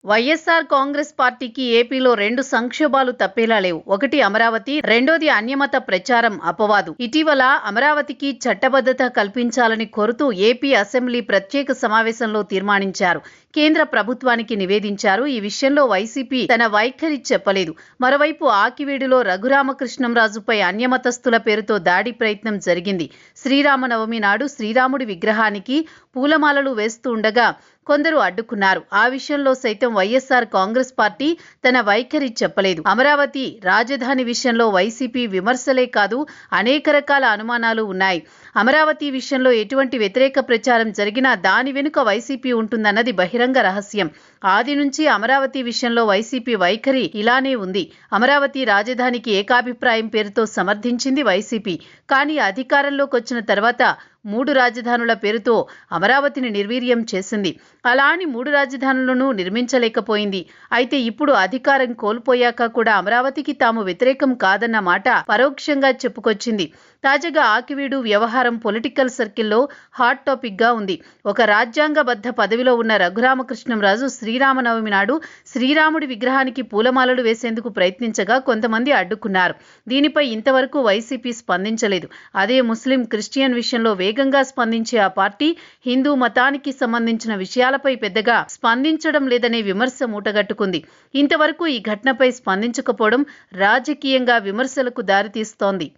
వైఎస్ఆర్ కాంగ్రెస్ పార్టీకి ఏపీలో రెండు సంక్షోభాలు తప్పేలా లేవు. ఒకటి అమరావతి, రెండోది అన్యమత ప్రచారం అపవాదు. ఇటీవల అమరావతికి చట్టబద్ధత కల్పించాలని కోరుతూ ఏపీ అసెంబ్లీ ప్రత్యేక సమావేశంలో తీర్మానించారు. కేంద్ర ప్రభుత్వానికి నివేదించారు. ఈ విషయంలో వైసీపీ తన వైఖరి చెప్పలేదు. మరోవైపు ఆకివీడులో రఘురామకృష్ణంరాజుపై అన్యమతస్థుల పేరుతో దాడి ప్రయత్నం జరిగింది. శ్రీరామనవమి నాడు శ్రీరాముడి విగ్రహానికి పూలమాలలు వేస్తూ ఉండగా కొందరు అడ్డుకున్నారు. ఆ విషయంలో సైతం వైఎస్ఆర్ కాంగ్రెస్ పార్టీ తన వైఖరి చెప్పలేదు. అమరావతి రాజధాని విషయంలో వైసీపీ విమర్శలే కాదు, అనేక రకాల అనుమానాలు ఉన్నాయి. అమరావతి విషయంలో ఎటువంటి వ్యతిరేక ప్రచారం జరిగినా దాని వెనుక వైసీపీ ఉంటుందన్నది బహిరంగ రహస్యం. ఆది నుంచి అమరావతి విషయంలో వైసీపీ వైఖరి ఇలానే ఉంది. అమరావతి రాజధానికి ఏకాభిప్రాయం పేరుతో సమర్థించింది వైసీపీ. కానీ అధికారంలోకి వచ్చిన తర్వాత 3 రాజధానుల పేరుతో అమరావతిని నిర్వీర్యం చేసింది. అలా అని 3 రాజధానులను నిర్మించలేకపోయింది. అయితే ఇప్పుడు అధికారం కోల్పోయాక కూడా అమరావతికి తాము వ్యతిరేకం కాదన్న మాట పరోక్షంగా చెప్పుకొచ్చింది. తాజాగా ఆకివీడు వ్యవహారం పొలిటికల్ సర్కిల్లో హాట్ టాపిక్ గా ఉంది. ఒక రాజ్యాంగబద్ధ పదవిలో ఉన్న రఘురామకృష్ణంరాజు శ్రీరామనవమి నాడు శ్రీరాముడి విగ్రహానికి పూలమాలలు వేసేందుకు ప్రయత్నించగా కొంతమంది అడ్డుకున్నారు. దీనిపై ఇంతవరకు వైసీపీ స్పందించలేదు. అదే ముస్లిం, క్రిస్టియన్ విషయంలో వేగంగా స్పందించే ఆ పార్టీ హిందూ మతానికి సంబంధించిన విషయాలపై పెద్దగా స్పందించడం లేదనే విమర్శ మూటగట్టుకుంది. ఇంతవరకు ఈ ఘటనపై స్పందించకపోవడం రాజకీయంగా విమర్శలకు దారితీస్తోంది.